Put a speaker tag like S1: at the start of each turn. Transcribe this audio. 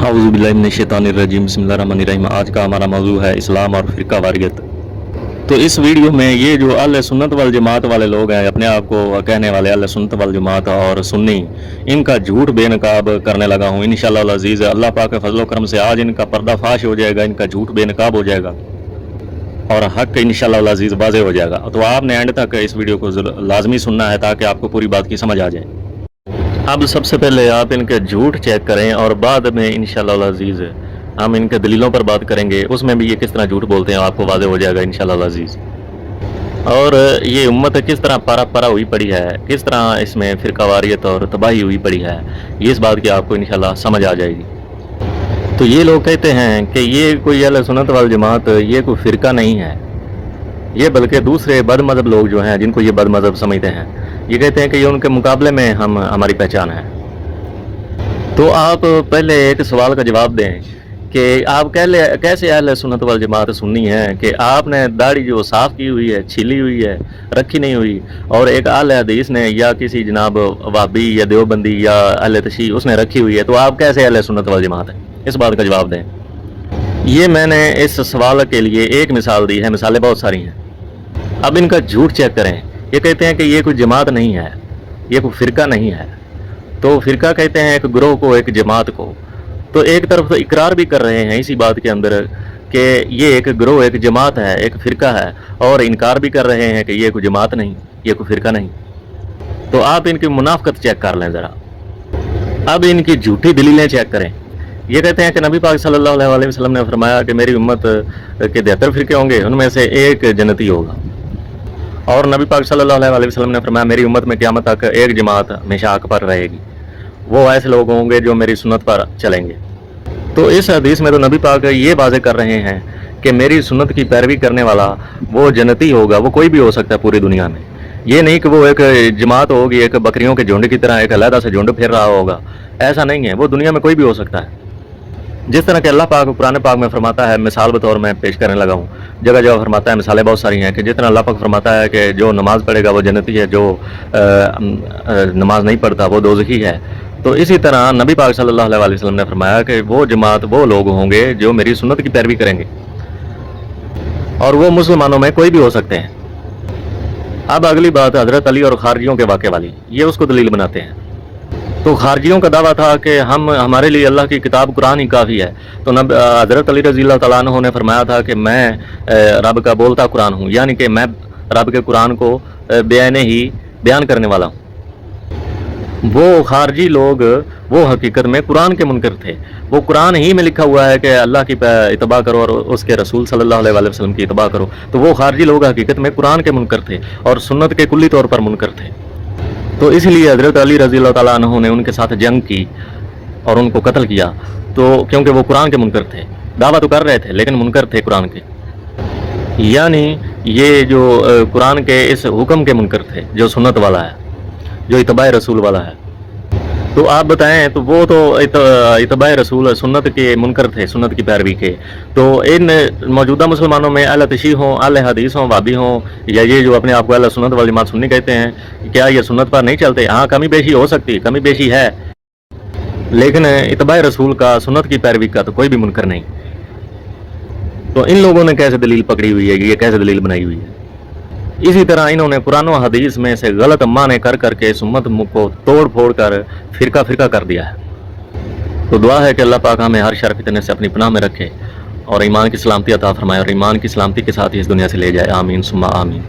S1: औज़ुबिल्लाहिमिनश्शैतानिर्रजीम बिस्मिल्लाहिर्रहमानिर्रहीम। आज का हमारा मौजू है इस्लाम और फ़िरका वारियत। तो इस वीडियो में ये जो अहले सुन्नत वल जमात वाले लोग हैं, अपने आप को कहने वाले अहले सुन्नत वल जमात और सुन्नी, इनका झूठ बेनकाब करने लगा हूँ इंशाअल्लाह अज़ीज़। अल्लाह पाक के फजल करम से आज इनका पर्दाफाश हो जाएगा, इनका झूठ बेनकाब हो जाएगा और हक इंशाअल्लाह अज़ीज़ वाज़ेह हो जाएगा। तो आपने एंड तक इस वीडियो को लाजमी सुनना है ताकि आपको पूरी बात की समझ आ जाए। अब सबसे पहले आप इनके झूठ चेक करें और बाद में इंशाअल्लाह अज़ीज़ हम इनके दलीलों पर बात करेंगे, उसमें भी ये किस तरह झूठ बोलते हैं आपको वाज़ेह हो जाएगा इंशाअल्लाह अज़ीज़। और ये उम्मत किस तरह पारा हुई पड़ी है, किस तरह इसमें फ़िरकावारियत और तबाही हुई पड़ी है, ये इस बात की आपको इंशाअल्लाह समझ आ जाएगी। तो ये लोग कहते हैं कि ये कोई अहले सुन्नत वल जमात ये कोई फ़िरका नहीं है, ये बल्कि दूसरे बदमज़हब लोग जो हैं जिनको ये बदमज़हब समझते हैं, ये कहते हैं कि ये उनके मुकाबले में हमारी पहचान है। तो आप पहले एक सवाल का जवाब दें कि आप कैसे अहले सुन्नत वल जमात सुन्नी हैं कि आपने दाढ़ी जो साफ़ की हुई है, छिली हुई है, रखी नहीं हुई, और एक अहले हदीस ने या किसी जनाब वहाबी या देवबंदी या अहले तशी उसने रखी हुई है, तो आप कैसे अहले सुन्नत वल जमात हैं? इस बात का जवाब दें। ये मैंने इस सवाल के लिए एक मिसाल दी है, मिसालें बहुत सारी हैं। अब इनका झूठ चेक करें। ये कहते हैं कि ये कोई जमात नहीं है, ये कोई फ़िरका नहीं है। तो फ़िरका कहते हैं एक ग्रोह को, एक जमात को। तो एक तरफ तो इकरार भी कर रहे हैं इसी बात के अंदर कि ये एक ग्रोह, एक जमात है, एक फ़िरका है, और इनकार भी कर रहे हैं कि ये कोई जमात नहीं, ये कोई फ़िरका नहीं। तो आप इनकी मुनाफ़कत चेक कर लें ज़रा। अब इनकी झूठी दलीलें चेक करें। ये कहते हैं कि नबी पाक सल्लल्लाहु अलैहि वसल्लम ने फरमाया कि मेरी उम्मत के 73 फ़िरके होंगे, उनमें से एक जन्नती होगा। और नबी पाक सल्लल्लाहु अलैहि वसल्लम ने फरमाया मेरी उम्मत में क़यामत तक एक जमात हमेशा हक़ पर रहेगी, वो ऐसे लोग होंगे जो मेरी सुन्नत पर चलेंगे। तो इस हदीस में तो नबी पाक ये वाज़ेह कर रहे हैं कि मेरी सुन्नत की पैरवी करने वाला वो जन्नती होगा। वो कोई भी हो सकता है पूरी दुनिया में, ये नहीं कि वो एक जमात होगी, एक बकरियों के झुंड की तरह एक अलहदा से झुंड फिर रहा होगा, ऐसा नहीं है। वो दुनिया में कोई भी हो सकता है। जिस तरह के अल्लाह पाक कुरान पाक में फरमाता है, मिसाल बतौर मैं पेश करने लगा हूँ, जगह जगह फरमाता है, मिसालें बहुत सारी हैं कि जितना अल्लाह पाक फरमाता है कि जो नमाज़ पढ़ेगा वो जन्नती है, जो नमाज नहीं पढ़ता वो दोज़खी है। तो इसी तरह नबी पाक सल्लल्लाहु अलैहि वसल्लम ने फरमाया कि वो जमात वो लोग होंगे जो मेरी सुन्नत की पैरवी करेंगे, और वो मुसलमानों में कोई भी हो सकते हैं। अब अगली बात हज़रत अली और खारजियों के वाक़े वाली, ये उसको दलील बनाते हैं। तो खारजियों का दावा था कि हमारे लिए अल्लाह की किताब कुरान ही काफ़ी है। तो हज़रत अली रज़ी अल्लाह तआला अन्हु ने फरमाया था कि मैं रब का बोलता कुरान हूँ, यानी कि मैं रब के कुरान को बयान करने वाला हूँ। वो खारजी लोग वो हकीकत में कुरान के मुनकर थे। वो कुरान ही में लिखा हुआ है कि अल्लाह की इत्तबा करो और उसके रसूल सल्लल्लाहु अलैहि वसल्लम की इत्तबा करो। तो वो खारजी लोग हकीकत में कुरान के मुनकर थे और सुन्नत के कुल्ली तौर पर मुनकर थे। तो इसलिए हज़रत अली रज़ी अल्लाह तआला अन्हु ने उनके साथ जंग की और उनको कत्ल किया, तो क्योंकि वो कुरान के मुनकर थे। दावा तो कर रहे थे लेकिन मुनकर थे कुरान के, यानी ये जो कुरान के इस हुक्म के मुनकर थे जो सुन्नत वाला है, जो इत्तबा रसूल वाला है। तो आप बताएं, तो वो तो इत्तबा रसूल सुन्नत के मुनकर थे, सुन्नत की पैरवी के। तो इन मौजूदा मुसलमानों में अहले तशी हों, अहले हदीस हों, वाबी हों, या ये जो अपने आप को अहले सुन्नत वल जमात सुन्नी कहते हैं, क्या ये सुन्नत पर नहीं चलते? हाँ, कमी बेशी हो सकती है, कमी बेशी है, लेकिन इत्तबा रसूल का, सुन्नत की पैरवी का तो कोई भी मुनकर नहीं। तो इन लोगों ने कैसे दलील पकड़ी हुई है, ये कैसे दलील बनाई हुई है? इसी तरह इन्होंने कुरान और हदीस में से गलत माने कर करके इस उम्मत को तोड़ फोड़ कर फ़िरका कर दिया है। तो दुआ है कि अल्लाह पाक हमें हर शर फितने से अपनी पनाह में रखे और ईमान की सलामती अता फरमाए और ईमान की सलामती के साथ ही इस दुनिया से ले जाए। आमीन सुम्मा आमीन।